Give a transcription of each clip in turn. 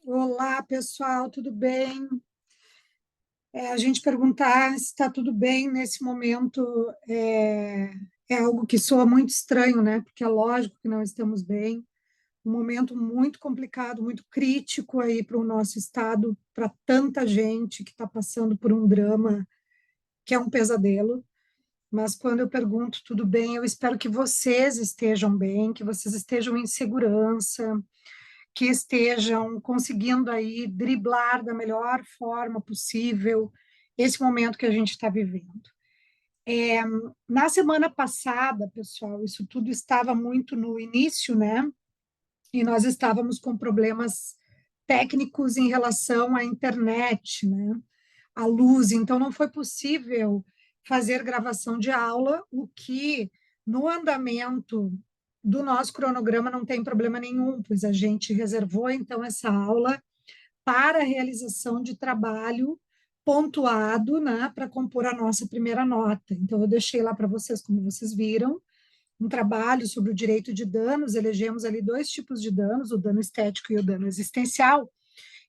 Olá, pessoal, tudo bem? A gente perguntar se está tudo bem nesse momento é algo que soa muito estranho, né? Porque é lógico que não estamos bem. Um momento muito complicado, muito crítico aí para o nosso estado, para tanta gente que está passando por um drama que é um pesadelo. Mas quando eu pergunto tudo bem, eu espero que vocês estejam bem, que vocês estejam em segurança, que estejam conseguindo aí driblar da melhor forma possível esse momento que a gente está vivendo. Na semana passada, pessoal, isso tudo estava muito no início, né? E nós estávamos com problemas técnicos em relação à internet, né? À luz, então não foi possível fazer gravação de aula, o que no andamento do nosso cronograma não tem problema nenhum, pois a gente reservou então essa aula para a realização de trabalho pontuado, né, para compor a nossa primeira nota. Então eu deixei lá para vocês, como vocês viram, um trabalho sobre o direito de danos, elegemos ali dois tipos de danos, o dano estético e o dano existencial,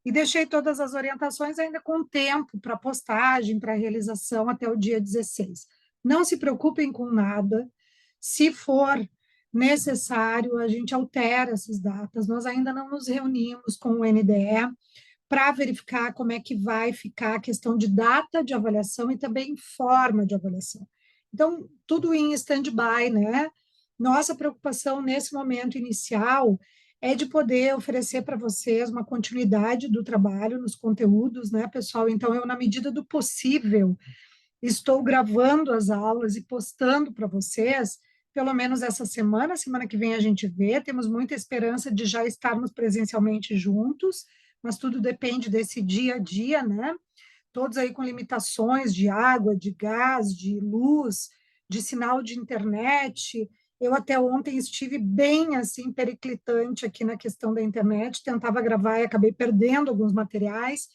e deixei todas as orientações ainda com tempo para postagem, para realização até o dia 16. Não se preocupem com nada, se for necessário, a gente altera essas datas. Nós ainda não nos reunimos com o NDE para verificar como é que vai ficar a questão de data de avaliação e também forma de avaliação. Então, tudo em stand-by, né? Nossa preocupação nesse momento inicial é de poder oferecer para vocês uma continuidade do trabalho nos conteúdos, né, pessoal? Então, eu, na medida do possível, estou gravando as aulas e postando para vocês, pelo menos essa semana. Semana que vem a gente vê. Temos muita esperança de já estarmos presencialmente juntos, mas tudo depende desse dia a dia, né? Todos aí com limitações de água, de gás, de luz, de sinal de internet. Eu até ontem estive bem assim periclitante aqui na questão da internet, tentava gravar e acabei perdendo alguns materiais.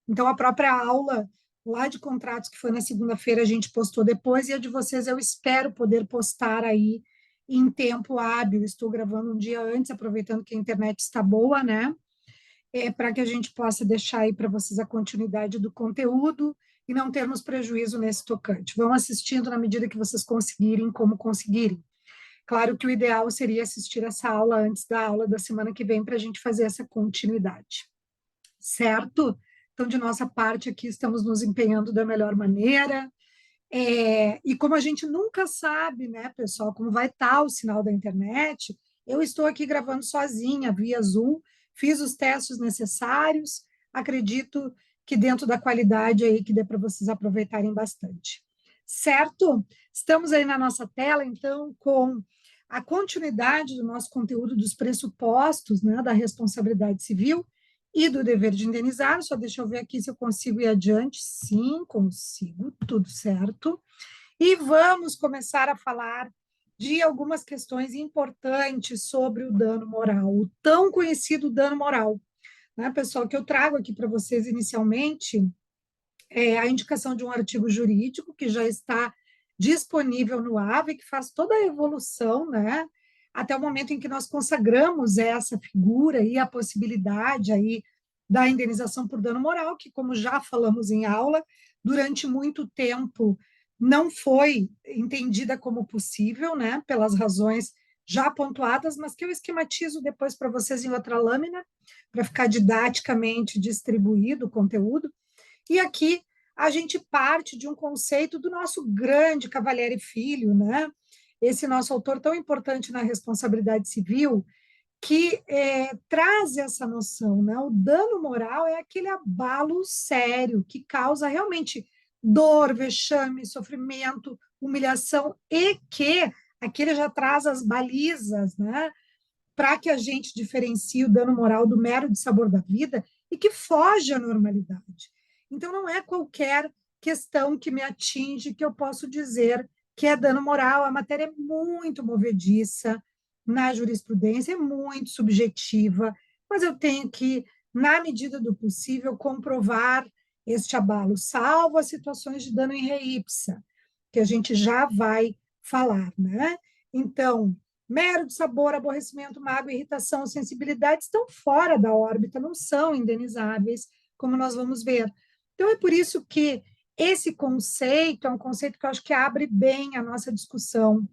Então a própria aula lá de contratos que foi na segunda-feira a gente postou depois, e a de vocês eu espero poder postar aí em tempo hábil. Estou gravando um dia antes, aproveitando que a internet está boa, né? Para que a gente possa deixar aí para vocês a continuidade do conteúdo e não termos prejuízo nesse tocante. Vão assistindo na medida que vocês conseguirem, como conseguirem. Claro que o ideal seria assistir essa aula antes da aula da semana que vem para a gente fazer essa continuidade. Certo? Então, de nossa parte aqui, estamos nos empenhando da melhor maneira. E como a gente nunca sabe, né, pessoal, como vai estar o sinal da internet, eu estou aqui gravando sozinha, via Zoom, fiz os testes necessários, acredito que dentro da qualidade aí que dê para vocês aproveitarem bastante. Certo? Estamos aí na nossa tela, então, com a continuidade do nosso conteúdo dos pressupostos, né, da responsabilidade civil e do dever de indenizar. Só deixa eu ver aqui se eu consigo ir adiante. Sim, consigo, tudo certo. E vamos começar a falar de algumas questões importantes sobre o dano moral, o tão conhecido dano moral, né, pessoal, que eu trago aqui para vocês inicialmente a indicação de um artigo jurídico que já está disponível no AVE, que faz toda a evolução, né, até o momento em que nós consagramos essa figura e a possibilidade aí da indenização por dano moral, que, como já falamos em aula, durante muito tempo não foi entendida como possível, né, pelas razões já pontuadas, mas que eu esquematizo depois para vocês em outra lâmina, para ficar didaticamente distribuído o conteúdo. E aqui a gente parte de um conceito do nosso grande Cavalieri Filho, né? Esse nosso autor tão importante na responsabilidade civil, que traz essa noção, né? O dano moral é aquele abalo sério que causa realmente dor, vexame, sofrimento, humilhação, e que aqui ele já traz as balizas, né? Para que a gente diferencie o dano moral do mero dissabor da vida e que foge à normalidade. Então, não é qualquer questão que me atinge que eu posso dizer que é dano moral. A matéria é muito movediça na jurisprudência, é muito subjetiva, mas eu tenho que, na medida do possível, comprovar este abalo, salvo as situações de dano em re ipsa, que a gente já vai falar, né? Então, mero de sabor, aborrecimento, mágoa, irritação, sensibilidade estão fora da órbita, não são indenizáveis, como nós vamos ver. Então, é por isso que esse conceito é um conceito que eu acho que abre bem a nossa discussão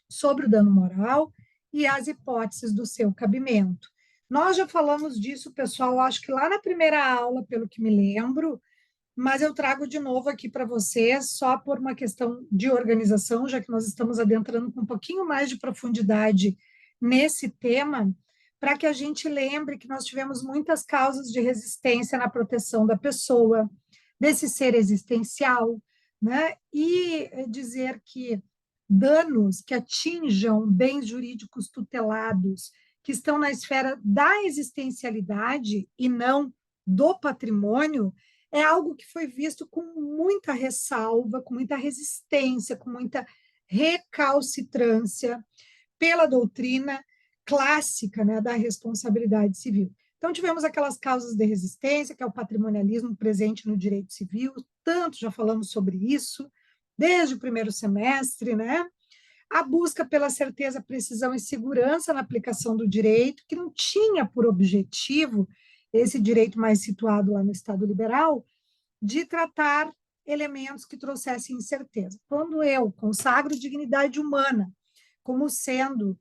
sobre o dano moral e as hipóteses do seu cabimento. Nós já falamos disso, pessoal, acho que lá na primeira aula, pelo que me lembro, mas eu trago de novo aqui para vocês, só por uma questão de organização, já que nós estamos adentrando com um pouquinho mais de profundidade nesse tema, para que a gente lembre que nós tivemos muitas causas de resistência na proteção da pessoa, desse ser existencial, né? E dizer que danos que atinjam bens jurídicos tutelados, que estão na esfera da existencialidade e não do patrimônio, é algo que foi visto com muita ressalva, com muita resistência, com muita recalcitrância pela doutrina clássica, né, da responsabilidade civil. Então, tivemos aquelas causas de resistência, que é o patrimonialismo presente no direito civil, tanto já falamos sobre isso, desde o primeiro semestre, né? A busca pela certeza, precisão e segurança na aplicação do direito, que não tinha por objetivo, esse direito mais situado lá no Estado liberal, de tratar elementos que trouxessem incerteza. Quando eu consagro dignidade humana como sendo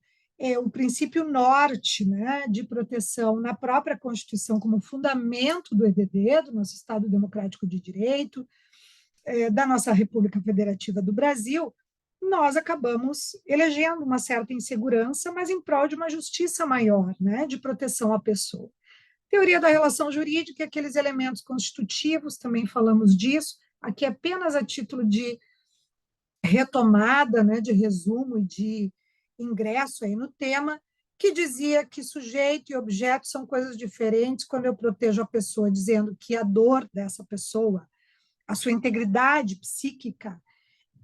o princípio norte, né, de proteção na própria Constituição como fundamento do EDD, do nosso Estado Democrático de Direito, da nossa República Federativa do Brasil, nós acabamos elegendo uma certa insegurança, mas em prol de uma justiça maior, né, de proteção à pessoa. Teoria da relação jurídica, aqueles elementos constitutivos, também falamos disso, aqui apenas a título de retomada, né, de resumo e de ingresso aí no tema, que dizia que sujeito e objeto são coisas diferentes quando eu protejo a pessoa, dizendo que a dor dessa pessoa, a sua integridade psíquica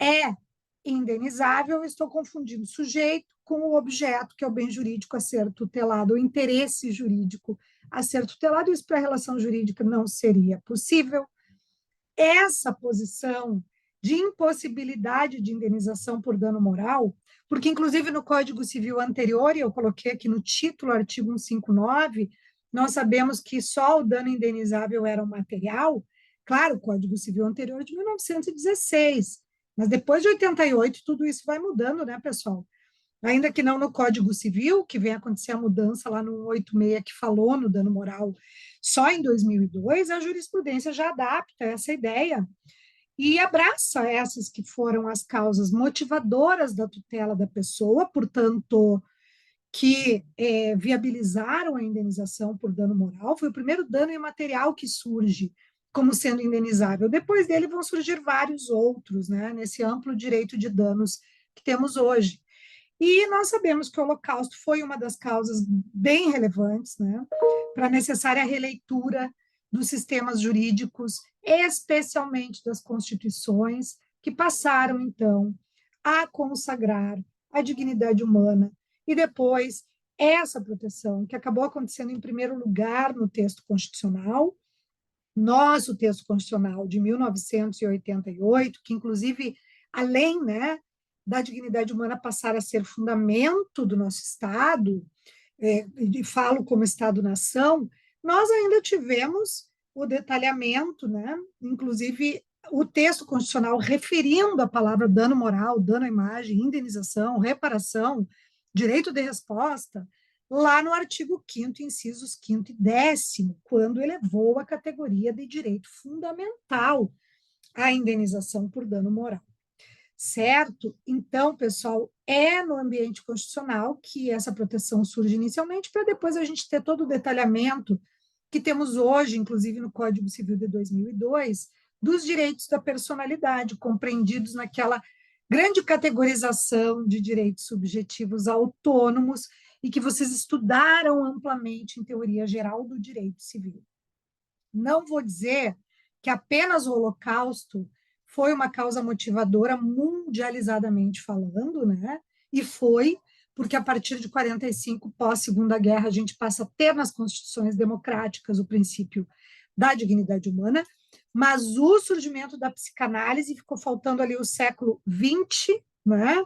é indenizável, eu estou confundindo sujeito com o objeto, que é o bem jurídico a ser tutelado, o interesse jurídico a ser tutelado, isso para a relação jurídica não seria possível. Essa posição de impossibilidade de indenização por dano moral, porque, inclusive, no Código Civil anterior, e eu coloquei aqui no título, artigo 159, nós sabemos que só o dano indenizável era o material, claro, o Código Civil anterior é de 1916, mas depois de 88, tudo isso vai mudando, né, pessoal? Ainda que não no Código Civil, que vem acontecer a mudança lá no 86, que falou no dano moral só em 2002, a jurisprudência já adapta essa ideia e abraça essas que foram as causas motivadoras da tutela da pessoa, portanto, que viabilizaram a indenização por dano moral. Foi o primeiro dano imaterial que surge como sendo indenizável. Depois dele vão surgir vários outros, né, nesse amplo direito de danos que temos hoje. E nós sabemos que o Holocausto foi uma das causas bem relevantes, né, para a necessária releitura dos sistemas jurídicos, especialmente das constituições, que passaram, então, a consagrar a dignidade humana e depois essa proteção, que acabou acontecendo em primeiro lugar no texto constitucional, nosso texto constitucional de 1988, que inclusive, além, né, da dignidade humana passar a ser fundamento do nosso Estado, e falo como Estado-nação, nós ainda tivemos o detalhamento, né, inclusive o texto constitucional referindo a palavra dano moral, dano à imagem, indenização, reparação, direito de resposta, lá no artigo 5º, incisos 5º e 10º, quando elevou a categoria de direito fundamental a indenização por dano moral. Certo? Então, pessoal, é no ambiente constitucional que essa proteção surge inicialmente, para depois a gente ter todo o detalhamento que temos hoje, inclusive no Código Civil de 2002, dos direitos da personalidade, compreendidos naquela grande categorização de direitos subjetivos autônomos e que vocês estudaram amplamente em teoria geral do direito civil. Não vou dizer que apenas o Holocausto foi uma causa motivadora mundializadamente falando, né? E foi, porque a partir de 45, pós-Segunda Guerra, a gente passa a ter nas constituições democráticas o princípio da dignidade humana, mas o surgimento da psicanálise ficou faltando ali o século XX, né?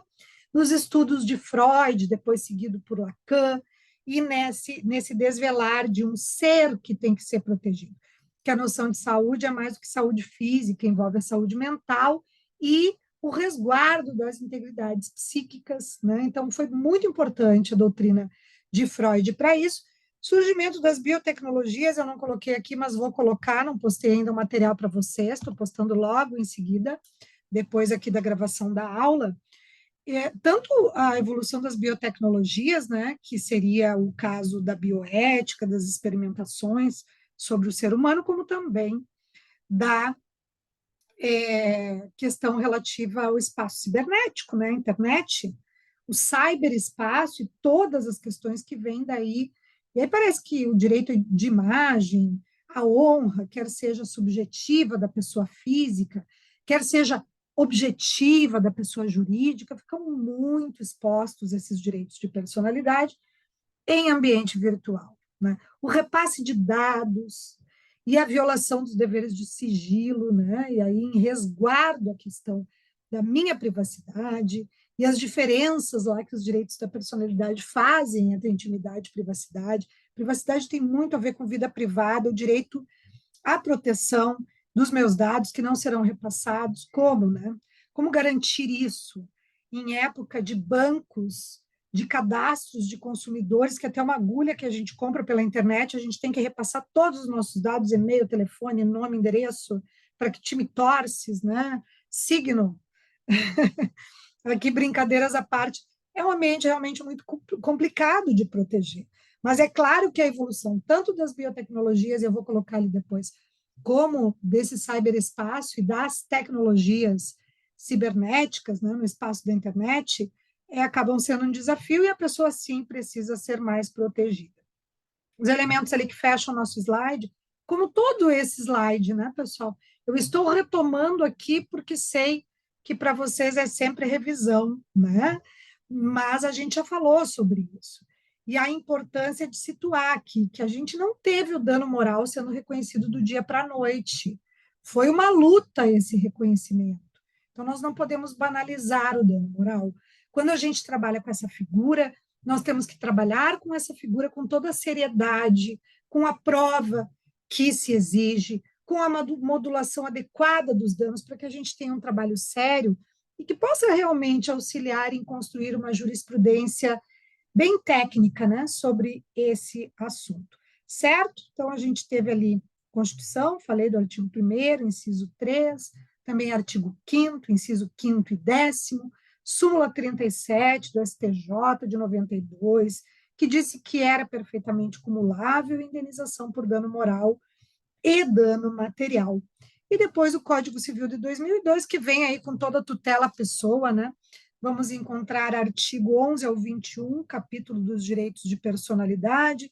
nos estudos de Freud, depois seguido por Lacan, e nesse desvelar de um ser que tem que ser protegido. Que a noção de saúde é mais do que saúde física, envolve a saúde mental e o resguardo das integridades psíquicas, né? Então, foi muito importante a doutrina de Freud para isso. Surgimento das biotecnologias, eu não coloquei aqui, mas vou colocar, não postei ainda o material para vocês, estou postando logo em seguida, depois aqui da gravação da aula. Tanto a evolução das biotecnologias, né, que seria o caso da bioética, das experimentações sobre o ser humano, como também da questão relativa ao espaço cibernético, né, internet, o cyberespaço e todas as questões que vêm daí. E aí parece que o direito de imagem, a honra, quer seja subjetiva da pessoa física, quer seja objetiva da pessoa jurídica, ficam muito expostos esses direitos de personalidade em ambiente virtual, né? O repasse de dados e a violação dos deveres de sigilo, né? E aí em resguardo à questão da minha privacidade e as diferenças lá que os direitos da personalidade fazem entre intimidade e privacidade. Privacidade tem muito a ver com vida privada, o direito à proteção dos meus dados que não serão repassados, como, né? Como garantir isso em época de bancos, de cadastros de consumidores, que até uma agulha que a gente compra pela internet, a gente tem que repassar todos os nossos dados, e-mail, telefone, nome, endereço, para que time torces, né? Signo. Aqui, brincadeiras à parte, é um ambiente realmente muito complicado de proteger. Mas é claro que a evolução, tanto das biotecnologias, e eu vou colocar ali depois, como desse cyberespaço e das tecnologias cibernéticas, né, no espaço da internet, acabam sendo um desafio e a pessoa, sim, precisa ser mais protegida. Os elementos ali que fecham o nosso slide, como todo esse slide, né, pessoal? Eu estou retomando aqui porque sei que para vocês é sempre revisão, né? Mas a gente já falou sobre isso. E a importância de situar aqui que a gente não teve o dano moral sendo reconhecido do dia para a noite. Foi uma luta esse reconhecimento. Então, nós não podemos banalizar o dano moral. Quando a gente trabalha com essa figura, nós temos que trabalhar com essa figura com toda a seriedade, com a prova que se exige, com a modulação adequada dos danos, para que a gente tenha um trabalho sério e que possa realmente auxiliar em construir uma jurisprudência bem técnica, né, sobre esse assunto. Certo? Então, a gente teve ali Constituição, falei do artigo 1º, inciso 3, também artigo 5º, inciso 5º e 10º, súmula 37 do STJ de 92, que disse que era perfeitamente cumulável indenização por dano moral e dano material. E depois o Código Civil de 2002, que vem aí com toda a tutela à pessoa, né? Vamos encontrar artigo 11 ao 21, capítulo dos direitos de personalidade.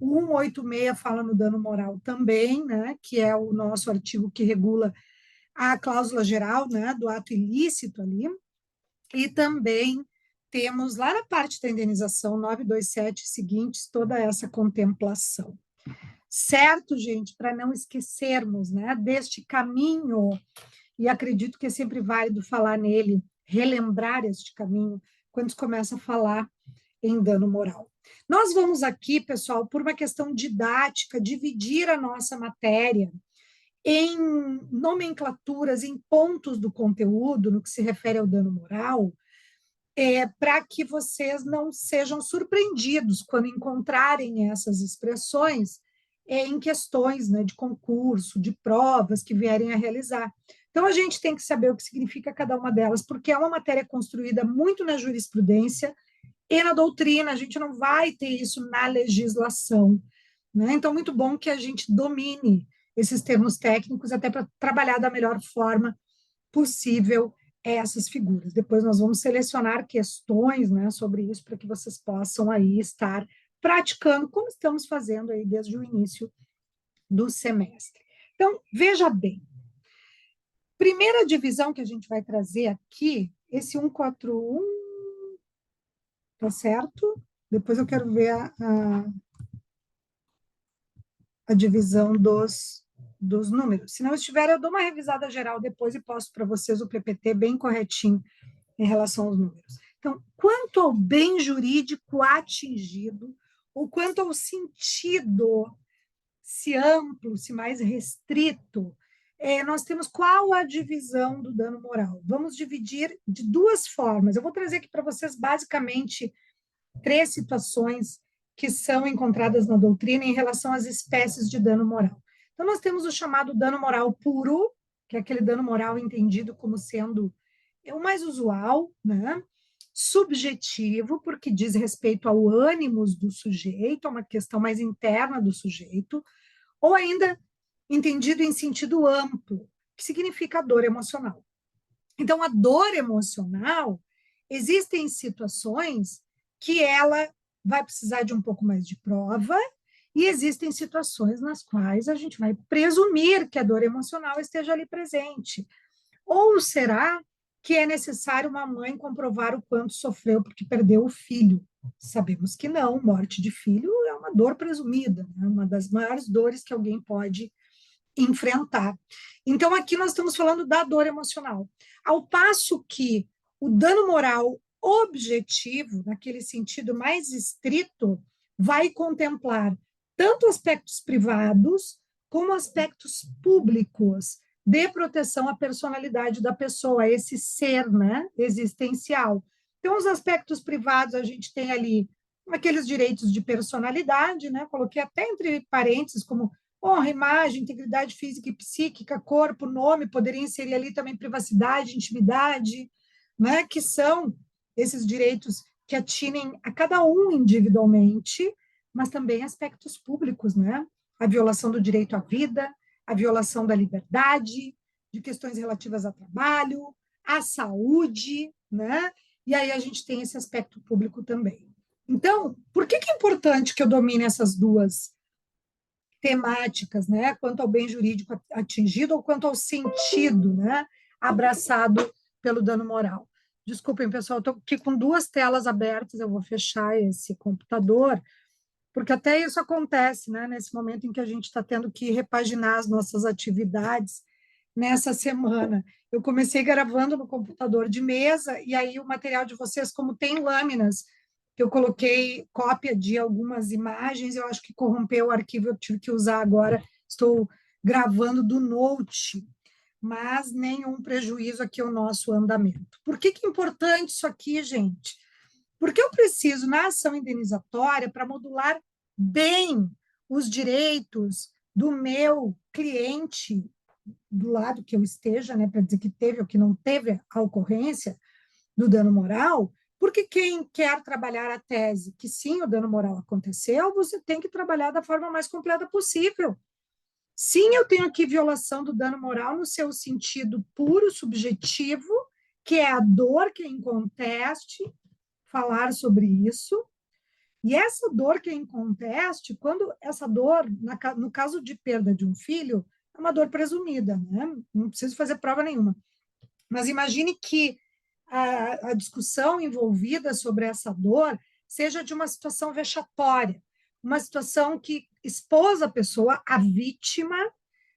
O 186 fala no dano moral também, né? Que é o nosso artigo que regula a cláusula geral, né? Do ato ilícito ali. E também temos lá na parte da indenização 927 seguintes toda essa contemplação. Certo, gente, para não esquecermos, né, deste caminho, e acredito que é sempre válido falar nele, relembrar este caminho, quando se começa a falar em dano moral. Nós vamos aqui, pessoal, por uma questão didática, dividir a nossa matéria em nomenclaturas, em pontos do conteúdo, no que se refere ao dano moral, para que vocês não sejam surpreendidos quando encontrarem essas expressões em questões, né, de concurso, de provas que vierem a realizar. Então, a gente tem que saber o que significa cada uma delas, porque é uma matéria construída muito na jurisprudência e na doutrina, a gente não vai ter isso na legislação, né? Então, muito bom que a gente domine esses termos técnicos até para trabalhar da melhor forma possível essas figuras. Depois nós vamos selecionar questões, né, sobre isso para que vocês possam aí estar praticando, como estamos fazendo aí desde o início do semestre. Então, veja bem, primeira divisão que a gente vai trazer aqui, esse 141, tá certo? Depois eu quero ver a divisão dos números. Se não estiver, eu dou uma revisada geral depois e posto para vocês o PPT bem corretinho em relação aos números. Então, quanto ao bem jurídico atingido, ou quanto ao sentido, se amplo, se mais restrito, nós temos qual a divisão do dano moral? Vamos dividir de duas formas. Eu vou trazer aqui para vocês, basicamente, 3 situações que são encontradas na doutrina em relação às espécies de dano moral. Então, nós temos o chamado dano moral puro, que é aquele dano moral entendido como sendo o mais usual, né? Subjetivo, porque diz respeito ao ânimos do sujeito, a uma questão mais interna do sujeito, ou ainda entendido em sentido amplo, que significa a dor emocional. Então, a dor emocional, existem situações que ela vai precisar de um pouco mais de prova, e existem situações nas quais a gente vai presumir que a dor emocional esteja ali presente. Ou será que é necessário uma mãe comprovar o quanto sofreu porque perdeu o filho? Sabemos que não, morte de filho é uma dor presumida, né? Uma das maiores dores que alguém pode enfrentar. Então, aqui nós estamos falando da dor emocional. Ao passo que o dano moral objetivo, naquele sentido mais estrito, vai contemplar tanto aspectos privados como aspectos públicos de proteção à personalidade da pessoa, esse ser, né, existencial. Então, os aspectos privados, a gente tem ali aqueles direitos de personalidade, né, coloquei até entre parênteses como honra, imagem, integridade física e psíquica, corpo, nome, poderia inserir ali também privacidade, intimidade, né, que são esses direitos que atinem a cada um individualmente, mas também aspectos públicos, né? A violação do direito à vida, a violação da liberdade, de questões relativas ao trabalho, à saúde, né? E aí a gente tem esse aspecto público também. Então, por que é importante que eu domine essas duas temáticas, né? Quanto ao bem jurídico atingido ou quanto ao sentido, né? Abraçado pelo dano moral. Desculpem, pessoal, estou aqui com 2 telas abertas, eu vou fechar esse computador, porque até isso acontece, né? Nesse momento em que a gente está tendo que repaginar as nossas atividades nessa semana. Eu comecei gravando no computador de mesa, e aí o material de vocês, como tem lâminas, que eu coloquei cópia de algumas imagens, eu acho que corrompeu o arquivo, eu tive que usar agora, estou gravando do Note, mas nenhum prejuízo aqui ao nosso andamento. Por que é importante isso aqui, gente? Porque eu preciso, na ação indenizatória, para modular bem os direitos do meu cliente, do lado que eu esteja, né, para dizer que teve ou que não teve a ocorrência do dano moral, porque quem quer trabalhar a tese que sim, o dano moral aconteceu, você tem que trabalhar da forma mais completa possível. Sim, eu tenho aqui violação do dano moral no seu sentido puro, subjetivo, que é a dor que é inconteste, falar sobre isso. E essa dor que é inconteste, quando essa dor, no caso de perda de um filho, é uma dor presumida, né? Não preciso fazer prova nenhuma. Mas imagine que a discussão envolvida sobre essa dor seja de uma situação vexatória, uma situação que expôs a pessoa, a vítima,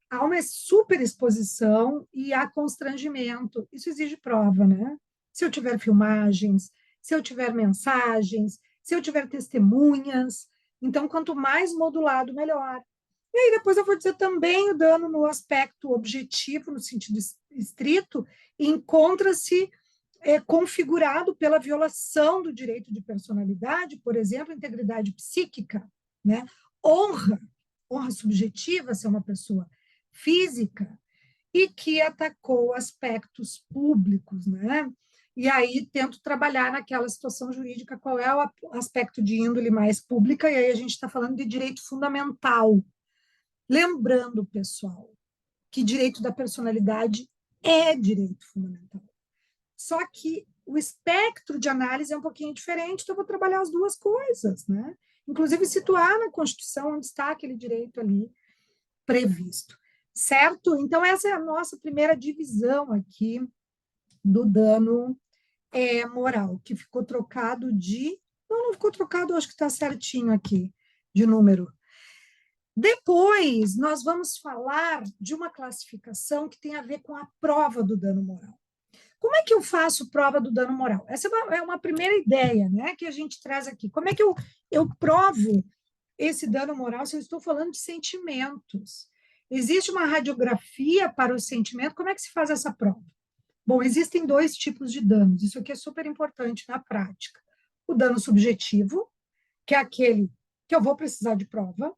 a uma superexposição e a constrangimento. Isso exige prova, né? Se eu tiver filmagens, se eu tiver mensagens, se eu tiver testemunhas. Então, quanto mais modulado, melhor. E aí, depois eu vou dizer também o dano no aspecto objetivo, no sentido estrito, encontra-se configurado pela violação do direito de personalidade, por exemplo, integridade psíquica, né? Honra subjetiva, se é uma pessoa física, e que atacou aspectos públicos, né? E aí tento trabalhar naquela situação jurídica qual é o aspecto de índole mais pública, e aí a gente está falando de direito fundamental. Lembrando, pessoal, que direito da personalidade é direito fundamental. Só que o espectro de análise é um pouquinho diferente, então eu vou trabalhar as duas coisas, né? Inclusive situar na Constituição onde está aquele direito ali previsto, certo? Então, essa é a nossa primeira divisão aqui do dano moral, que ficou trocado de... Não ficou trocado, acho que está certinho aqui, de número. Depois, nós vamos falar de uma classificação que tem a ver com a prova do dano moral. Como é que eu faço prova do dano moral? Essa é uma primeira ideia, né, que a gente traz aqui. Como é que eu provo esse dano moral se eu estou falando de sentimentos? Existe uma radiografia para o sentimento? Como é que se faz essa prova? Bom, existem dois tipos de danos. Isso aqui é super importante na prática. O dano subjetivo, que é aquele que eu vou precisar de prova,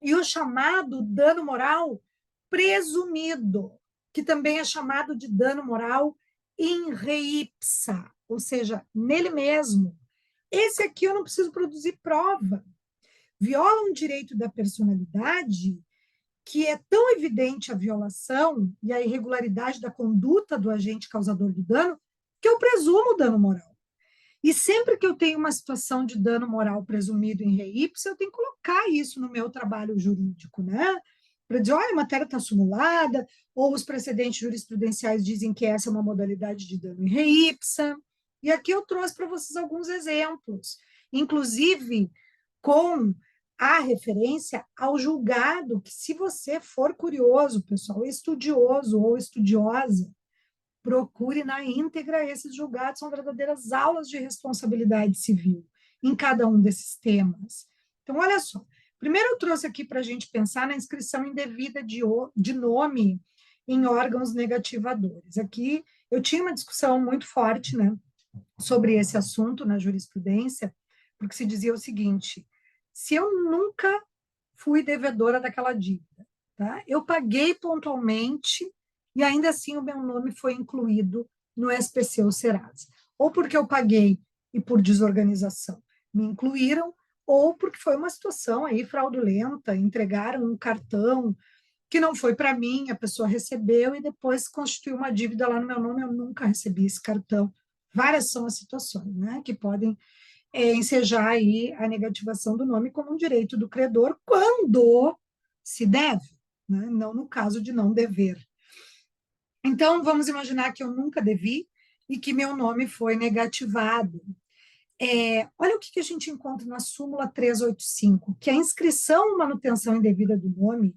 e o chamado dano moral presumido, que também é chamado de dano moral in re ipsa, ou seja, nele mesmo. Esse aqui eu não preciso produzir prova. Viola um direito da personalidade que é tão evidente a violação e a irregularidade da conduta do agente causador do dano, que eu presumo dano moral. E sempre que eu tenho uma situação de dano moral presumido em re ipsa, eu tenho que colocar isso no meu trabalho jurídico, né? Para dizer, olha, a matéria está simulada, ou os precedentes jurisprudenciais dizem que essa é uma modalidade de dano em re ipsa. E aqui eu trouxe para vocês alguns exemplos, inclusive com a referência ao julgado, que se você for curioso, pessoal, estudioso ou estudiosa, procure na íntegra esses julgados, são verdadeiras aulas de responsabilidade civil em cada um desses temas. Então, olha só, primeiro eu trouxe aqui para a gente pensar na inscrição indevida de nome em órgãos negativadores. Aqui eu tinha uma discussão muito forte, né, sobre esse assunto na jurisprudência, porque se dizia o seguinte: se eu nunca fui devedora daquela dívida, tá? Eu paguei pontualmente e ainda assim o meu nome foi incluído no SPC ou Serasa. Ou porque eu paguei e por desorganização me incluíram, ou porque foi uma situação aí fraudulenta, entregaram um cartão que não foi para mim, a pessoa recebeu e depois constituiu uma dívida lá no meu nome, eu nunca recebi esse cartão. Várias são as situações, né, que podem ensejar aí a negativação do nome como um direito do credor quando se deve, né? Não no caso de não dever. Então, vamos imaginar que eu nunca devi e que meu nome foi negativado. Olha o que a gente encontra na súmula 385, que a inscrição ou manutenção indevida do nome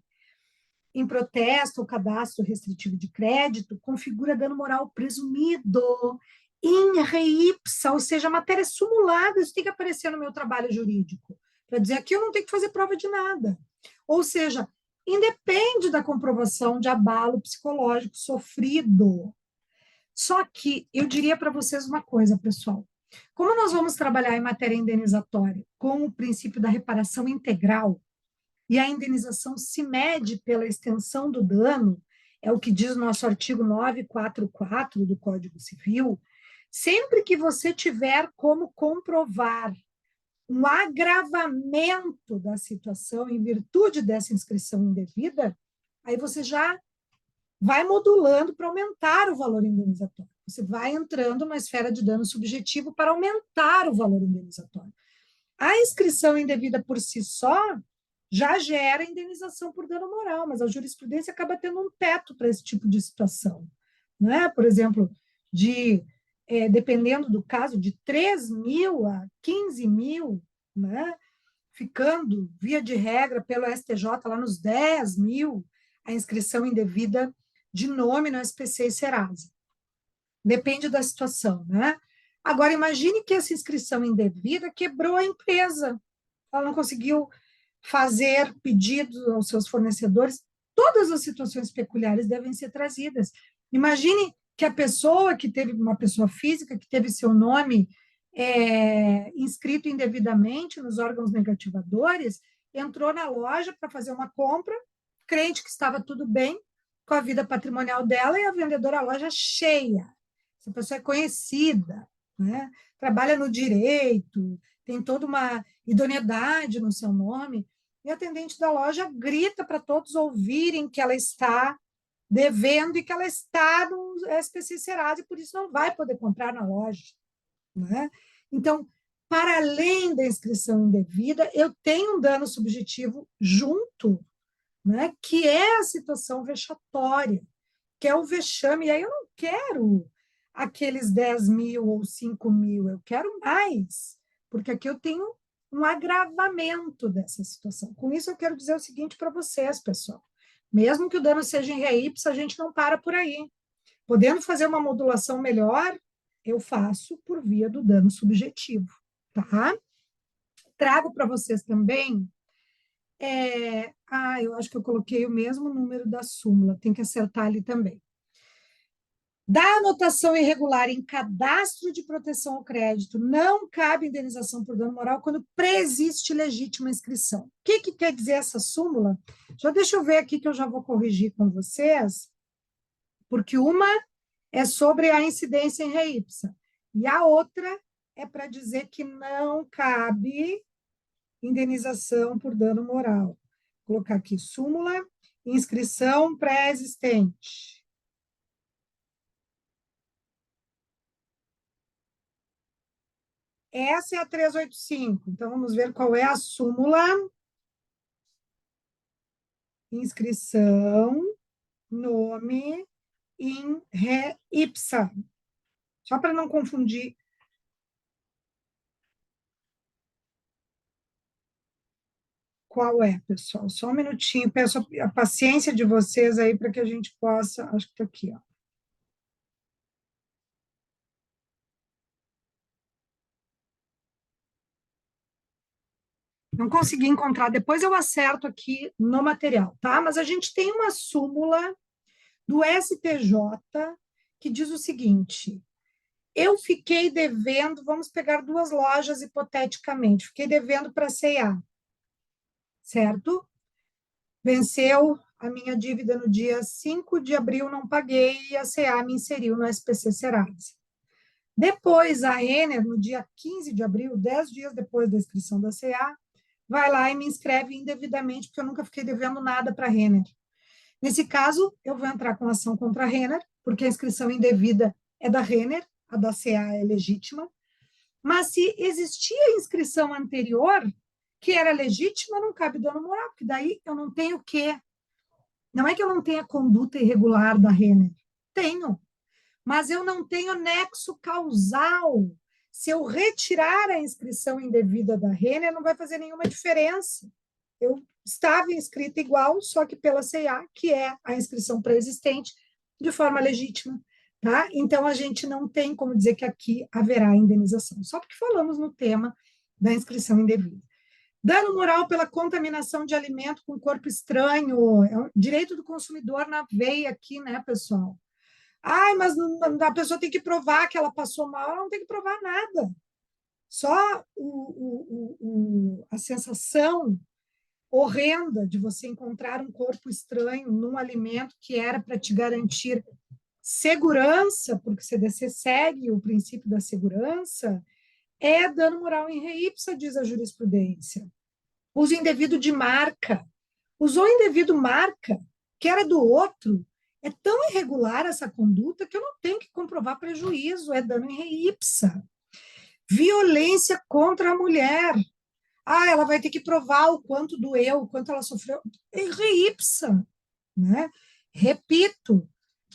em protesto ou cadastro restritivo de crédito configura dano moral presumido in re ipsa, ou seja, a matéria simulada, isso tem que aparecer no meu trabalho jurídico, para dizer aqui eu não tenho que fazer prova de nada. Ou seja, independe da comprovação de abalo psicológico sofrido. Só que eu diria para vocês uma coisa, pessoal. Como nós vamos trabalhar em matéria indenizatória com o princípio da reparação integral, e a indenização se mede pela extensão do dano, é o que diz o nosso artigo 944 do Código Civil, sempre que você tiver como comprovar um agravamento da situação em virtude dessa inscrição indevida, aí você já vai modulando para aumentar o valor indenizatório. Você vai entrando numa esfera de dano subjetivo para aumentar o valor indenizatório. A inscrição indevida por si só já gera indenização por dano moral, mas a jurisprudência acaba tendo um teto para esse tipo de situação. Né? Por exemplo, dependendo do caso, de 3 mil a 15 mil, né? Ficando, via de regra, pelo STJ, lá nos 10 mil, a inscrição indevida de nome no SPC e Serasa. Depende da situação, né? Agora, imagine que essa inscrição indevida quebrou a empresa. Ela não conseguiu fazer pedidos aos seus fornecedores. Todas as situações peculiares devem ser trazidas. Imagine que a pessoa que teve, uma pessoa física que teve seu nome inscrito indevidamente nos órgãos negativadores, entrou na loja para fazer uma compra, crente que estava tudo bem com a vida patrimonial dela e a vendedora a loja cheia. Essa pessoa é conhecida, né? Trabalha no direito, tem toda uma idoneidade no seu nome, e a atendente da loja grita para todos ouvirem que ela está devendo e que ela está no SPC Serasa e por isso não vai poder comprar na loja. Né? Então, para além da inscrição indevida, eu tenho um dano subjetivo junto, né? Que é a situação vexatória, que é o vexame, e aí eu não quero aqueles 10 mil ou 5 mil, eu quero mais, porque aqui eu tenho um agravamento dessa situação. Com isso, eu quero dizer o seguinte para vocês, pessoal. Mesmo que o dano seja em re ipsa, a gente não para por aí. Podendo fazer uma modulação melhor, eu faço por via do dano subjetivo, tá? Trago para vocês também. Eu acho que eu coloquei o mesmo número da súmula, tem que acertar ali também. Da anotação irregular em cadastro de proteção ao crédito, não cabe indenização por dano moral quando preexiste legítima inscrição. O que quer dizer essa súmula? Já deixa eu ver aqui que eu já vou corrigir com vocês, porque uma é sobre a incidência em re ipsa, e a outra é para dizer que não cabe indenização por dano moral. Vou colocar aqui súmula, inscrição pré-existente. Essa é a 385. Então, vamos ver qual é a súmula. Inscrição, nome, in re ipsa. Só para não confundir. Qual é, pessoal? Só um minutinho. Peço a paciência de vocês aí para que a gente possa... Acho que está aqui, ó. Não consegui encontrar. Depois eu acerto aqui no material, tá? Mas a gente tem uma súmula do STJ que diz o seguinte: eu fiquei devendo, vamos pegar duas lojas hipoteticamente, fiquei devendo para a C&A, certo? Venceu a minha dívida no dia 5 de abril, não paguei, e a C&A me inseriu no SPC Serasa. Depois, a Renner, no dia 15 de abril, 10 dias depois da inscrição da C&A, vai lá e me inscreve indevidamente, porque eu nunca fiquei devendo nada para a Renner. Nesse caso, eu vou entrar com ação contra a Renner, porque a inscrição indevida é da Renner, a da CA é legítima. Mas se existia inscrição anterior, que era legítima, não cabe dano moral, porque daí eu não tenho o quê? Não é que eu não tenha conduta irregular da Renner. Tenho. Mas eu não tenho nexo causal. Se eu retirar a inscrição indevida da Renner, não vai fazer nenhuma diferença. Eu estava inscrita igual, só que pela CA, que é a inscrição pré-existente, de forma legítima. Tá? Então, a gente não tem como dizer que aqui haverá indenização, só porque falamos no tema da inscrição indevida. Dano moral pela contaminação de alimento com corpo estranho, é um direito do consumidor na veia aqui, né, pessoal? Ai, mas a pessoa tem que provar que ela passou mal, ela não tem que provar nada. Só a sensação horrenda de você encontrar um corpo estranho num alimento que era para te garantir segurança, porque o CDC segue o princípio da segurança, é dano moral em re ipsa, diz a jurisprudência. Uso indevido de marca. Usou indevido marca, que era do outro, é tão irregular essa conduta que eu não tenho que comprovar prejuízo, é dano em re ipsa. Violência contra a mulher. Ela vai ter que provar o quanto doeu, o quanto ela sofreu. É re ipsa, né? Repito,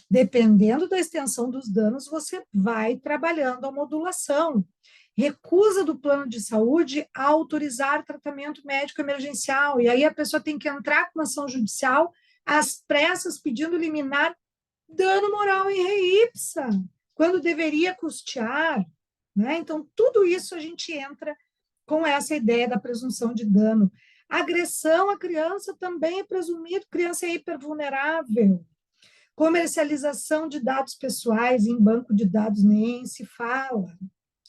dependendo da extensão dos danos, você vai trabalhando a modulação. Recusa do plano de saúde a autorizar tratamento médico emergencial. E aí a pessoa tem que entrar com uma ação judicial às pressas, pedindo liminar dano moral em re ipsa, quando deveria custear. Né? Então, tudo isso a gente entra com essa ideia da presunção de dano. Agressão à criança também é presumido, criança é hipervulnerável. Comercialização de dados pessoais em banco de dados nem se fala.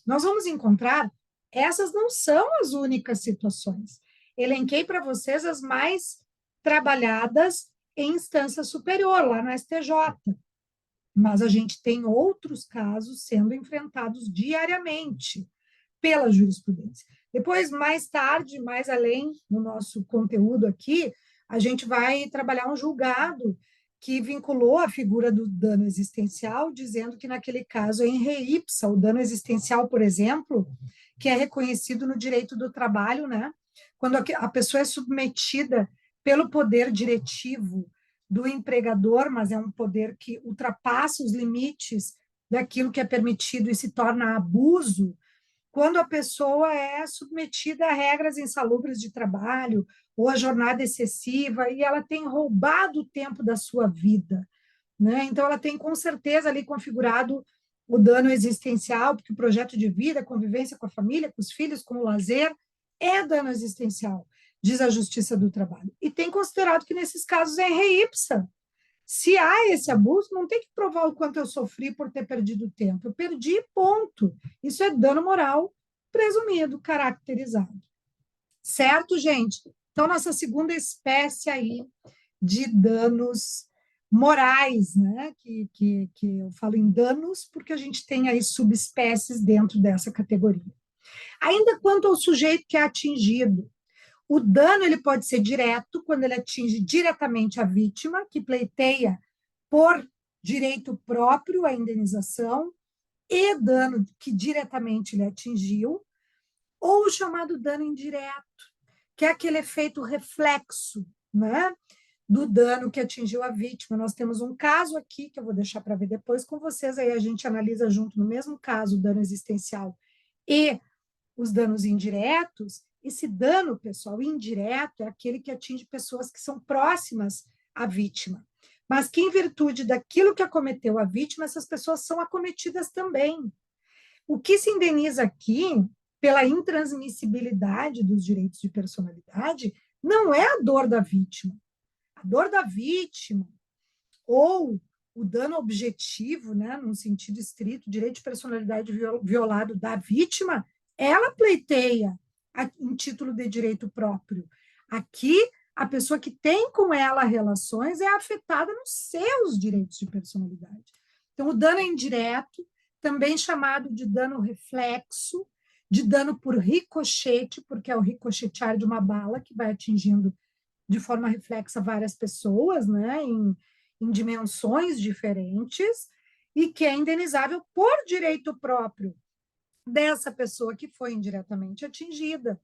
Nós vamos encontrar, essas não são as únicas situações. Elenquei para vocês as mais trabalhadas em instância superior, lá no STJ. Mas a gente tem outros casos sendo enfrentados diariamente pela jurisprudência. Depois, mais tarde, mais além no nosso conteúdo aqui, a gente vai trabalhar um julgado que vinculou a figura do dano existencial, dizendo que naquele caso é em re ipsa, o dano existencial, por exemplo, que é reconhecido no direito do trabalho, né? Quando a pessoa é submetida pelo poder diretivo do empregador, mas é um poder que ultrapassa os limites daquilo que é permitido e se torna abuso, quando a pessoa é submetida a regras insalubres de trabalho ou a jornada excessiva e ela tem roubado o tempo da sua vida, né? Então, ela tem com certeza ali configurado o dano existencial, porque o projeto de vida, a convivência com a família, com os filhos, com o lazer, é dano existencial, diz a Justiça do Trabalho. E tem considerado que nesses casos é rei ipsa. Se há esse abuso, não tem que provar o quanto eu sofri por ter perdido tempo. Eu perdi, ponto. Isso é dano moral presumido, caracterizado. Certo, gente? Então, nossa segunda espécie aí de danos morais, né? Que eu falo em danos porque a gente tem aí subespécies dentro dessa categoria. Ainda quanto ao sujeito que é atingido, o dano ele pode ser direto, quando ele atinge diretamente a vítima, que pleiteia por direito próprio a indenização, e dano que diretamente lhe atingiu, ou o chamado dano indireto, que é aquele efeito reflexo, né, do dano que atingiu a vítima. Nós temos um caso aqui, que eu vou deixar para ver depois com vocês, aí a gente analisa junto no mesmo caso o dano existencial e os danos indiretos. Esse dano, pessoal, indireto é aquele que atinge pessoas que são próximas à vítima, mas que, em virtude daquilo que acometeu a vítima, essas pessoas são acometidas também. O que se indeniza aqui, pela intransmissibilidade dos direitos de personalidade, não é a dor da vítima. A dor da vítima, ou o dano objetivo, né, num sentido estrito, direito de personalidade violado da vítima, ela pleiteia em título de direito próprio. Aqui, a pessoa que tem com ela relações é afetada nos seus direitos de personalidade. Então, o dano é indireto, também chamado de dano reflexo, de dano por ricochete, porque é o ricochetear de uma bala que vai atingindo de forma reflexa várias pessoas, né, em dimensões diferentes, e que é indenizável por direito próprio dessa pessoa que foi indiretamente atingida.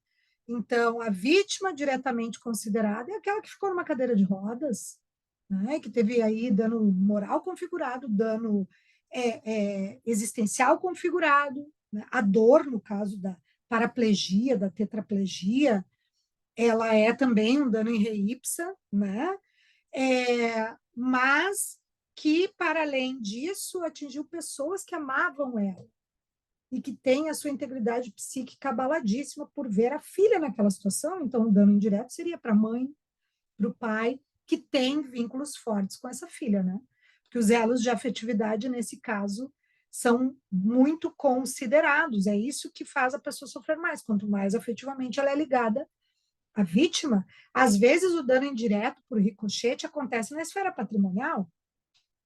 Então, a vítima diretamente considerada é aquela que ficou numa cadeira de rodas, né, que teve aí dano moral configurado, dano existencial configurado, né, a dor, no caso da paraplegia, da tetraplegia, ela é também um dano em re ipsa, né? Mas que, para além disso, atingiu pessoas que amavam ela e que têm a sua integridade psíquica abaladíssima por ver a filha naquela situação. Então, o dano indireto seria para a mãe, para o pai, que tem vínculos fortes com essa filha, né? Porque os elos de afetividade, nesse caso, são muito considerados. É isso que faz a pessoa sofrer mais. Quanto mais afetivamente ela é ligada à vítima, às vezes o dano indireto por ricochete acontece na esfera patrimonial.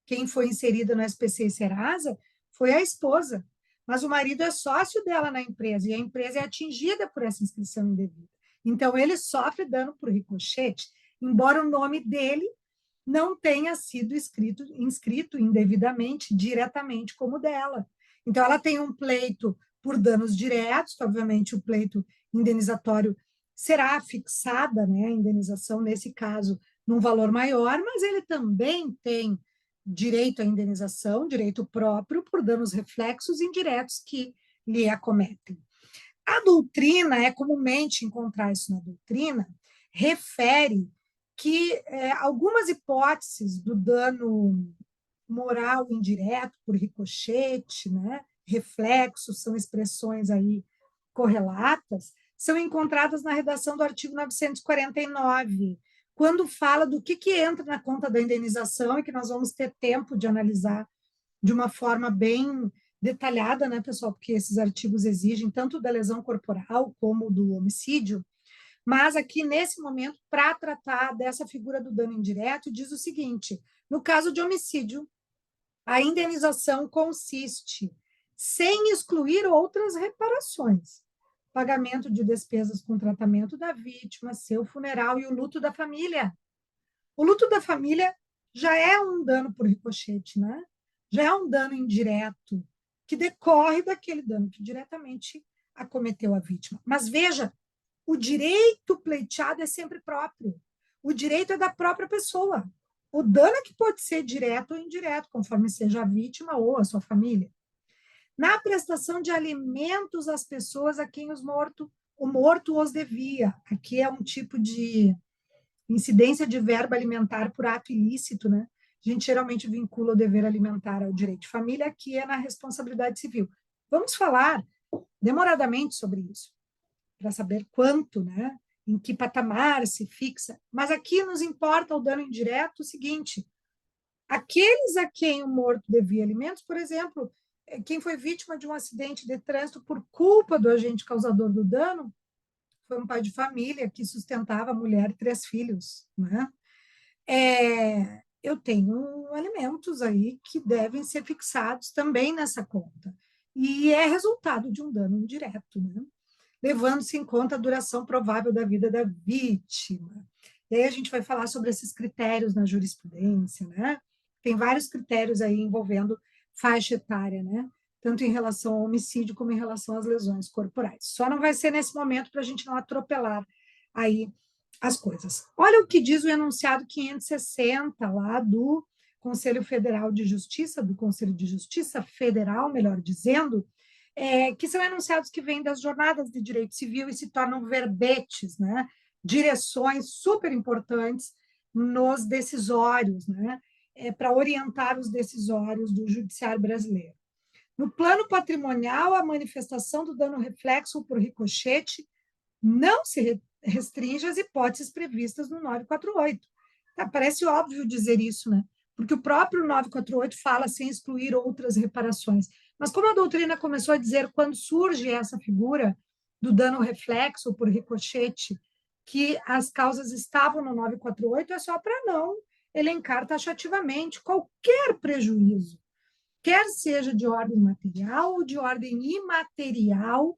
Quem foi inserida no SPC e Serasa foi a esposa, mas o marido é sócio dela na empresa e a empresa é atingida por essa inscrição indevida. Então, ele sofre dano por ricochete, embora o nome dele não tenha sido inscrito indevidamente, diretamente como dela. Então, ela tem um pleito por danos diretos, que obviamente o pleito indenizatório será fixada, né, a indenização, nesse caso, num valor maior, mas ele também tem direito à indenização, direito próprio, por danos reflexos indiretos que lhe acometem. A doutrina, é comumente encontrar isso na doutrina, refere que algumas hipóteses do dano moral indireto por ricochete, né, reflexos, são expressões aí correlatas, são encontradas na redação do artigo 949, quando fala do que entra na conta da indenização e que nós vamos ter tempo de analisar de uma forma bem detalhada, né, pessoal, porque esses artigos exigem tanto da lesão corporal como do homicídio, mas aqui, nesse momento, para tratar dessa figura do dano indireto, diz o seguinte: no caso de homicídio, a indenização consiste, sem excluir outras reparações, pagamento de despesas com tratamento da vítima, seu funeral e o luto da família. O luto da família já é um dano por ricochete, né? Já é um dano indireto, que decorre daquele dano que diretamente acometeu a vítima. Mas veja, o direito pleiteado é sempre próprio. O direito é da própria pessoa. O dano é que pode ser direto ou indireto, conforme seja a vítima ou a sua família. Na prestação de alimentos às pessoas a quem o morto os devia. Aqui é um tipo de incidência de verba alimentar por ato ilícito, né? a gente geralmente vincula o dever alimentar ao direito de família, que é na responsabilidade civil. Vamos falar demoradamente sobre isso, para saber quanto, né? Em que patamar se fixa. Mas aqui nos importa o dano indireto o seguinte: aqueles a quem o morto devia alimentos, por exemplo, quem foi vítima de um acidente de trânsito por culpa do agente causador do dano, foi um pai de família que sustentava a mulher e 3 filhos, né? Eu tenho alimentos aí que devem ser fixados também nessa conta. E é resultado de um dano indireto, né? Levando-se em conta a duração provável da vida da vítima. E aí a gente vai falar sobre esses critérios na jurisprudência, né? Tem vários critérios aí envolvendo faixa etária, né? Tanto em relação ao homicídio como em relação às lesões corporais. Só não vai ser nesse momento para a gente não atropelar aí as coisas. Olha o que diz o enunciado 560 lá do Conselho Federal de Justiça, do Conselho de Justiça Federal, melhor dizendo, que são enunciados que vêm das jornadas de direito civil e se tornam verbetes, né? Direções super importantes nos decisórios, né? Para orientar os decisórios do judiciário brasileiro. No plano patrimonial, a manifestação do dano reflexo por ricochete não se restringe às hipóteses previstas no 948. Tá, parece óbvio dizer isso, né? Porque o próprio 948 fala sem excluir outras reparações. Mas como a doutrina começou a dizer, quando surge essa figura do dano reflexo por ricochete, que as causas estavam no 948, é só para não elencar taxativamente qualquer prejuízo, quer seja de ordem material ou de ordem imaterial,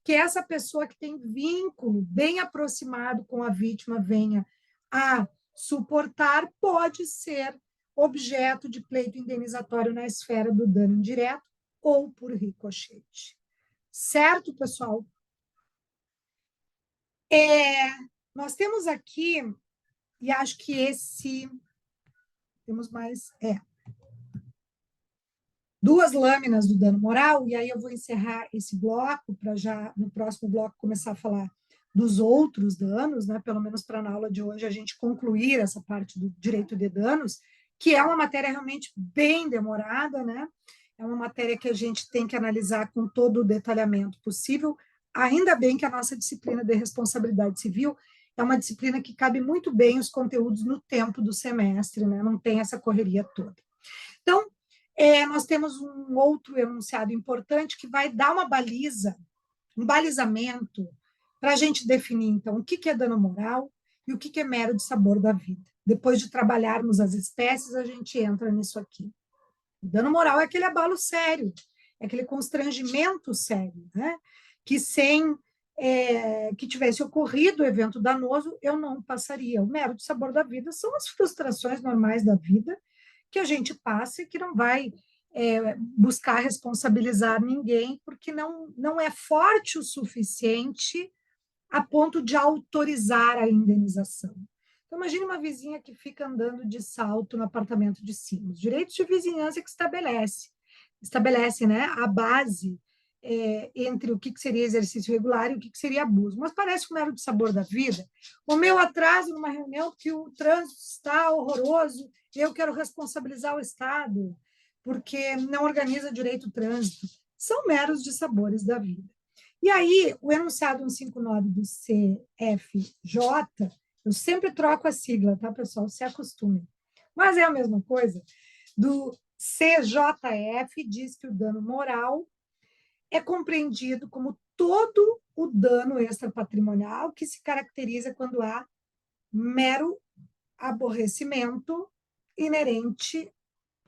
que essa pessoa que tem vínculo bem aproximado com a vítima venha a suportar, pode ser objeto de pleito indenizatório na esfera do dano indireto ou por ricochete. Certo, pessoal? Nós temos aqui, e acho que esse... Temos mais... duas lâminas do dano moral, e aí eu vou encerrar esse bloco para já, no próximo bloco, começar a falar dos outros danos, né? Pelo menos para na aula de hoje a gente concluir essa parte do direito de danos, que é uma matéria realmente bem demorada, né? É uma matéria que a gente tem que analisar com todo o detalhamento possível. Ainda bem que a nossa disciplina de responsabilidade civil é uma disciplina que cabe muito bem os conteúdos no tempo do semestre, né? Não tem essa correria toda. Então, nós temos um outro enunciado importante que vai dar uma baliza, um balizamento, para a gente definir, então, o que é dano moral e o que é mero dissabor da vida. Depois de trabalharmos as espécies, a gente entra nisso aqui. O dano moral é aquele abalo sério, é aquele constrangimento sério, né? Que sem que tivesse ocorrido o evento danoso, eu não passaria. O mero dissabor da vida são as frustrações normais da vida, que a gente passa e que não vai buscar responsabilizar ninguém, porque não é forte o suficiente a ponto de autorizar a indenização. Então, imagine uma vizinha que fica andando de salto no apartamento de cima. Os direitos de vizinhança que estabelece, né, a base entre o que seria exercício regular e o que seria abuso. Mas parece um mero dissabor da vida. O meu atraso numa reunião que o trânsito está horroroso, eu quero responsabilizar o Estado, porque não organiza direito o trânsito. São meros dissabores da vida. E aí, o enunciado 159 do CFJ, eu sempre troco a sigla, tá, pessoal? Se acostumem. Mas é a mesma coisa. Do CJF diz que o dano moral é compreendido como todo o dano extrapatrimonial que se caracteriza quando há mero aborrecimento inerente.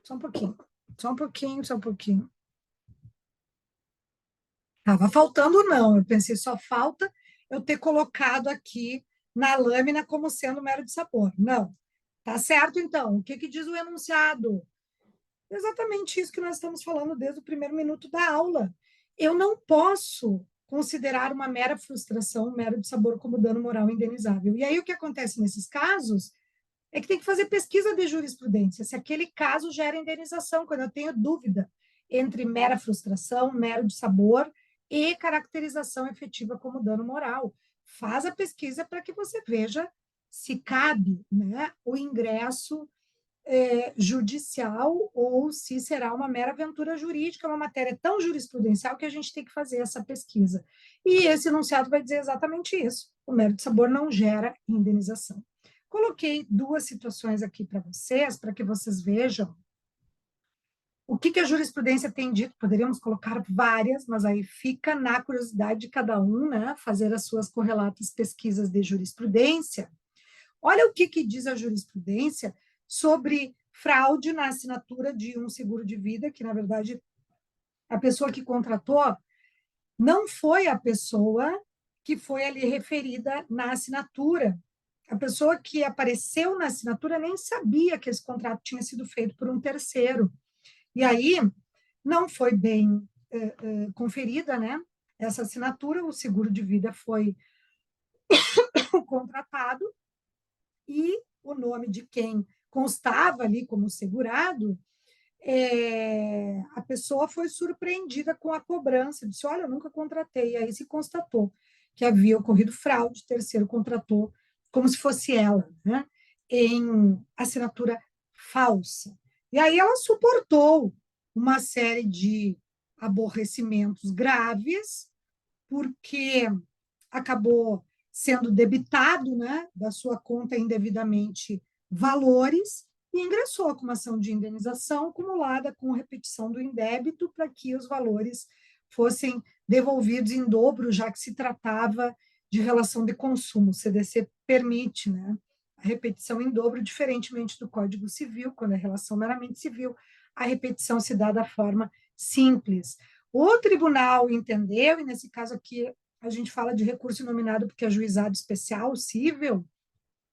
Só um pouquinho, só um pouquinho, só um pouquinho. Estava faltando, não. Eu pensei, só falta eu ter colocado aqui na lâmina como sendo mero dissabor. Não. Tá certo, então. O que diz o enunciado? Exatamente isso que nós estamos falando desde o primeiro minuto da aula. Eu não posso considerar uma mera frustração, um mero dissabor como dano moral indenizável. E aí o que acontece nesses casos é que tem que fazer pesquisa de jurisprudência, se aquele caso gera indenização, quando eu tenho dúvida entre mera frustração, mero dissabor e caracterização efetiva como dano moral. Faz a pesquisa para que você veja se cabe, né, o ingresso judicial ou se será uma mera aventura jurídica, uma matéria tão jurisprudencial que a gente tem que fazer essa pesquisa. E esse enunciado vai dizer exatamente isso: o mérito de sabor não gera indenização. Coloquei duas situações aqui para que vocês vejam o que a jurisprudência tem dito. Poderíamos colocar várias, mas aí fica na curiosidade de cada um, né, fazer as suas correlatas pesquisas de jurisprudência. Olha o que diz a jurisprudência sobre fraude na assinatura de um seguro de vida, que, na verdade, a pessoa que contratou não foi a pessoa que foi ali referida na assinatura. A pessoa que apareceu na assinatura nem sabia que esse contrato tinha sido feito por um terceiro. E aí não foi bem conferida, né, essa assinatura, o seguro de vida foi contratado e o nome de quem constava ali como segurado, a pessoa foi surpreendida com a cobrança, disse: olha, eu nunca contratei. E aí se constatou que havia ocorrido fraude, o terceiro contratou como se fosse ela, né, em assinatura falsa. E aí ela suportou uma série de aborrecimentos graves, porque acabou sendo debitado, né, da sua conta indevidamente valores e ingressou com uma ação de indenização acumulada com repetição do indébito para que os valores fossem devolvidos em dobro, já que se tratava de relação de consumo. O CDC permite, né, a repetição em dobro, diferentemente do Código Civil, quando é relação meramente civil, a repetição se dá da forma simples. O tribunal entendeu, e nesse caso aqui a gente fala de recurso inominado porque é juizado especial, cível,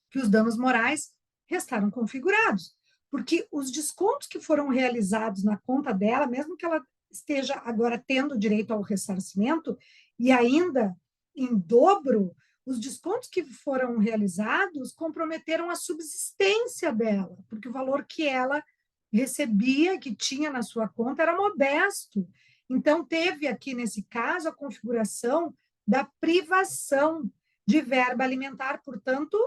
que os danos morais restaram configurados, porque os descontos que foram realizados na conta dela, mesmo que ela esteja agora tendo direito ao ressarcimento, e ainda em dobro, os descontos que foram realizados comprometeram a subsistência dela, porque o valor que ela recebia, que tinha na sua conta, era modesto. Então, teve aqui, nesse caso, a configuração da privação de verba alimentar, portanto,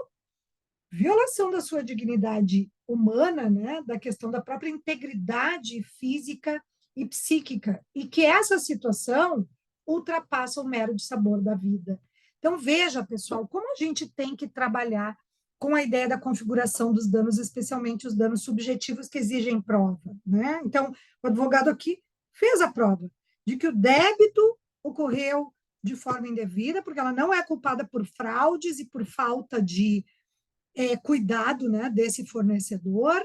violação da sua dignidade humana, né, da questão da própria integridade física e psíquica, e que essa situação ultrapassa o mero dissabor da vida. Então, veja, pessoal, como a gente tem que trabalhar com a ideia da configuração dos danos, especialmente os danos subjetivos que exigem prova, né? Então, o advogado aqui fez a prova de que o débito ocorreu de forma indevida, porque ela não é culpada por fraudes e por falta de cuidado, né, desse fornecedor.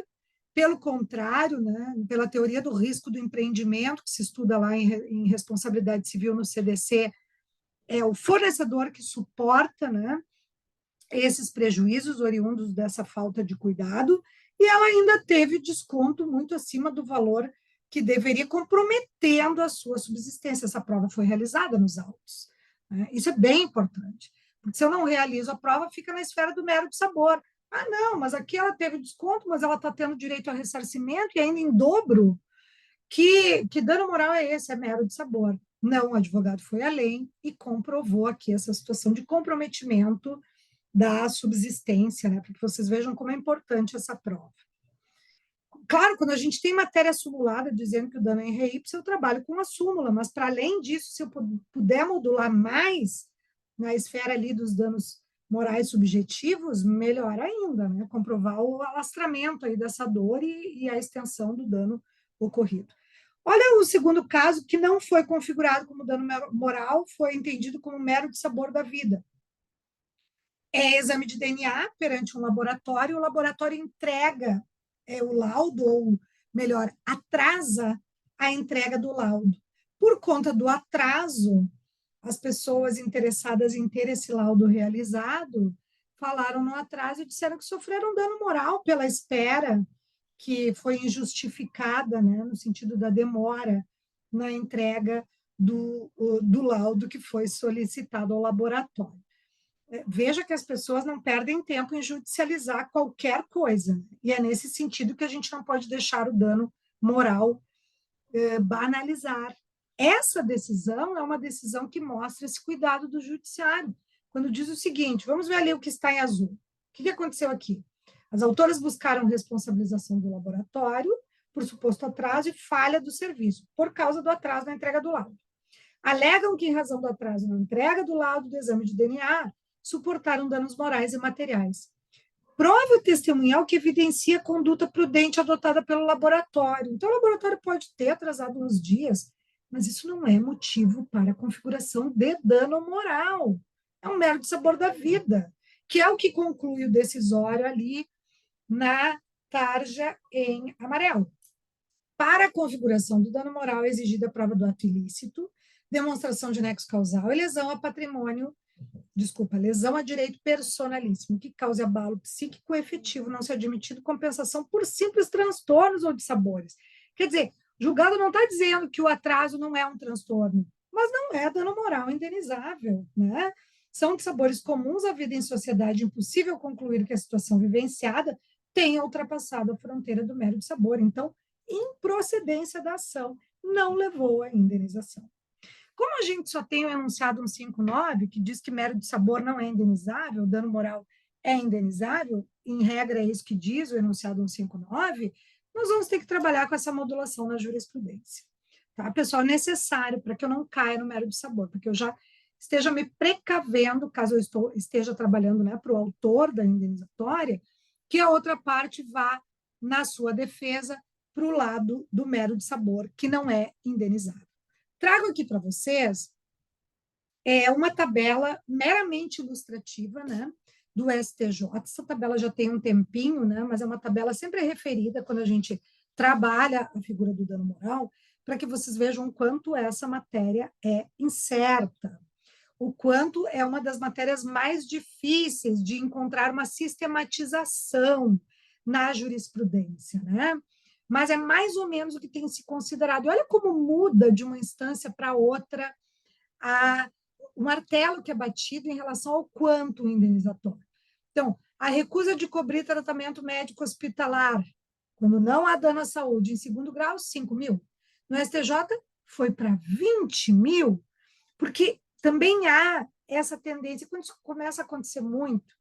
Pelo contrário, né, pela teoria do risco do empreendimento, que se estuda lá em responsabilidade civil no CDC, é o fornecedor que suporta, né, esses prejuízos oriundos dessa falta de cuidado, e ela ainda teve desconto muito acima do valor que deveria, comprometendo a sua subsistência. Essa prova foi realizada nos autos, né? Isso é bem importante, porque se eu não realizo a prova, fica na esfera do mero de sabor. Ah, não, mas aqui ela teve desconto, mas ela está tendo direito a ressarcimento e ainda em dobro. Que dano moral é esse? É mero de sabor. Não, o advogado foi além e comprovou aqui essa situação de comprometimento da subsistência, né, para que vocês vejam como é importante essa prova. Claro, quando a gente tem matéria simulada dizendo que o dano é em re ipsa, eu trabalho com a súmula, mas para além disso, se eu puder modular mais na esfera ali dos danos morais subjetivos, melhor ainda, né? Comprovar o alastramento aí dessa dor e a extensão do dano ocorrido. Olha o segundo caso, que não foi configurado como dano moral, foi entendido como mero dissabor da vida. É exame de DNA perante um laboratório, o laboratório entrega o laudo, ou melhor, atrasa a entrega do laudo. Por conta do atraso, as pessoas interessadas em ter esse laudo realizado falaram no atraso e disseram que sofreram dano moral pela espera, que foi injustificada, né, no sentido da demora na entrega do laudo que foi solicitado ao laboratório. Veja que as pessoas não perdem tempo em judicializar qualquer coisa. E é nesse sentido que a gente não pode deixar o dano moral banalizar. Essa decisão é uma decisão que mostra esse cuidado do judiciário. Quando diz o seguinte, vamos ver ali o que está em azul. O que aconteceu aqui? As autoras buscaram responsabilização do laboratório por suposto atraso e falha do serviço, por causa do atraso na entrega do laudo. Alegam que, em razão do atraso na entrega do laudo do exame de DNA, suportaram danos morais e materiais. Prova testemunhal que evidencia a conduta prudente adotada pelo laboratório. Então, o laboratório pode ter atrasado uns dias, mas isso não é motivo para a configuração de dano moral. É um mero dissabor da vida, que é o que conclui o decisório ali na tarja em amarelo. Para a configuração do dano moral, é exigida a prova do ato ilícito, demonstração de nexo causal e lesão a patrimônio, lesão a direito personalíssimo, que cause abalo psíquico efetivo, não se admitido compensação por simples transtornos ou dissabores. Quer dizer, o julgado não está dizendo que o atraso não é um transtorno, mas não é dano moral indenizável, né? São dissabores comuns à vida em sociedade, impossível concluir que a situação vivenciada tenha ultrapassado a fronteira do mero dissabor. Então, improcedência da ação não levou à indenização. Como a gente só tem o enunciado 159, que diz que mero dissabor não é indenizável, dano moral é indenizável, em regra é isso que diz o enunciado 159, nós vamos ter que trabalhar com essa modulação na jurisprudência. Tá, pessoal? É necessário para que eu não caia no mero dissabor, porque eu já esteja me precavendo, caso eu esteja trabalhando, né, para o autor da indenizatória, que a outra parte vá na sua defesa para o lado do mero dissabor, que não é indenizável. Trago aqui para vocês uma tabela meramente ilustrativa, né, do STJ. Essa tabela já tem um tempinho, né, mas é uma tabela sempre referida quando a gente trabalha a figura do dano moral, para que vocês vejam o quanto essa matéria é incerta, o quanto é uma das matérias mais difíceis de encontrar uma sistematização na jurisprudência, né? Mas é mais ou menos o que tem se considerado. E olha como muda de uma instância para outra o martelo que é batido em relação ao quanto indenizatório. Então, a recusa de cobrir tratamento médico hospitalar, quando não há dano à saúde, em segundo grau, 5 mil. No STJ, foi para 20 mil, porque também há essa tendência, quando isso começa a acontecer muito,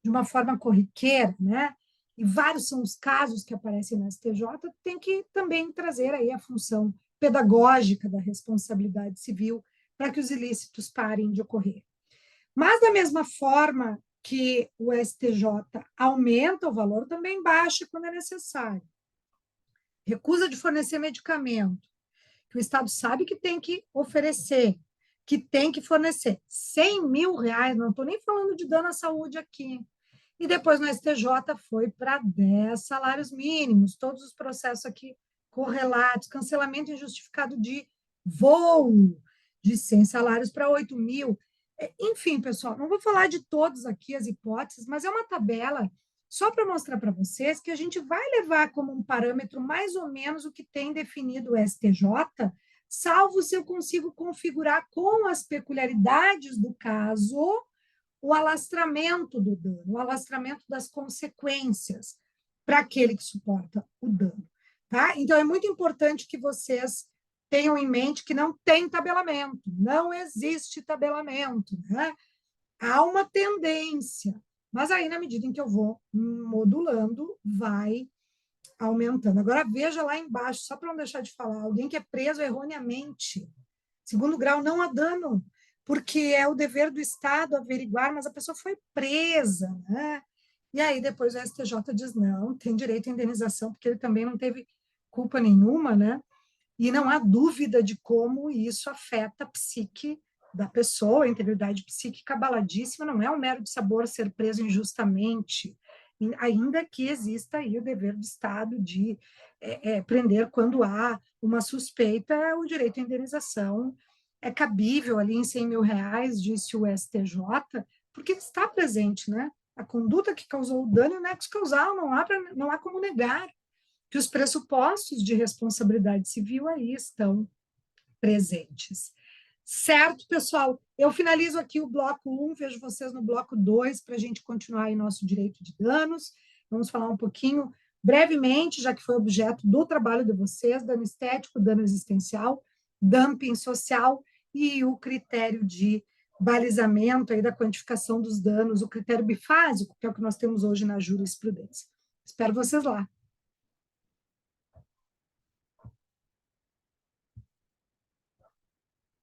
de uma forma corriqueira, né? E vários são os casos que aparecem no STJ, tem que também trazer aí a função pedagógica da responsabilidade civil para que os ilícitos parem de ocorrer. Mas, da mesma forma que o STJ aumenta o valor, também baixa quando é necessário. Recusa de fornecer medicamento, que o Estado sabe que tem que oferecer, que tem que fornecer. 100 mil reais, não estou nem falando de dano à saúde aqui. E depois no STJ foi para 10 salários mínimos, todos os processos aqui correlatos, cancelamento injustificado de voo, de 100 salários para 8 mil. Enfim, pessoal, não vou falar de todos aqui as hipóteses, mas é uma tabela só para mostrar para vocês que a gente vai levar como um parâmetro mais ou menos o que tem definido o STJ, salvo se eu consigo configurar com as peculiaridades do caso o alastramento do dano, o alastramento das consequências para aquele que suporta o dano. Tá? Então, é muito importante que vocês tenham em mente que não tem tabelamento, não existe tabelamento. Né? Há uma tendência, mas aí, na medida em que eu vou modulando, vai aumentando. Agora, veja lá embaixo, só para não deixar de falar, alguém que é preso erroneamente, segundo grau, não há dano, porque é o dever do Estado averiguar, mas a pessoa foi presa, né? E aí depois o STJ diz, não, tem direito à indenização, porque ele também não teve culpa nenhuma, né? E não há dúvida de como isso afeta a psique da pessoa, a integridade psíquica abaladíssima, não é um mero dissabor ser preso injustamente, ainda que exista aí o dever do Estado de prender quando há uma suspeita, o direito à indenização é cabível ali em 100 mil reais, disse o STJ, porque está presente, né? A conduta que causou o dano e o nexo causal, não há como negar que os pressupostos de responsabilidade civil aí estão presentes. Certo, pessoal? Eu finalizo aqui o bloco 1, vejo vocês no bloco 2 para a gente continuar aí nosso direito de danos. Vamos falar um pouquinho, brevemente, já que foi objeto do trabalho de vocês, dano estético, dano existencial, dumping social e o critério de balizamento aí da quantificação dos danos, o critério bifásico, que é o que nós temos hoje na jurisprudência. Espero vocês lá.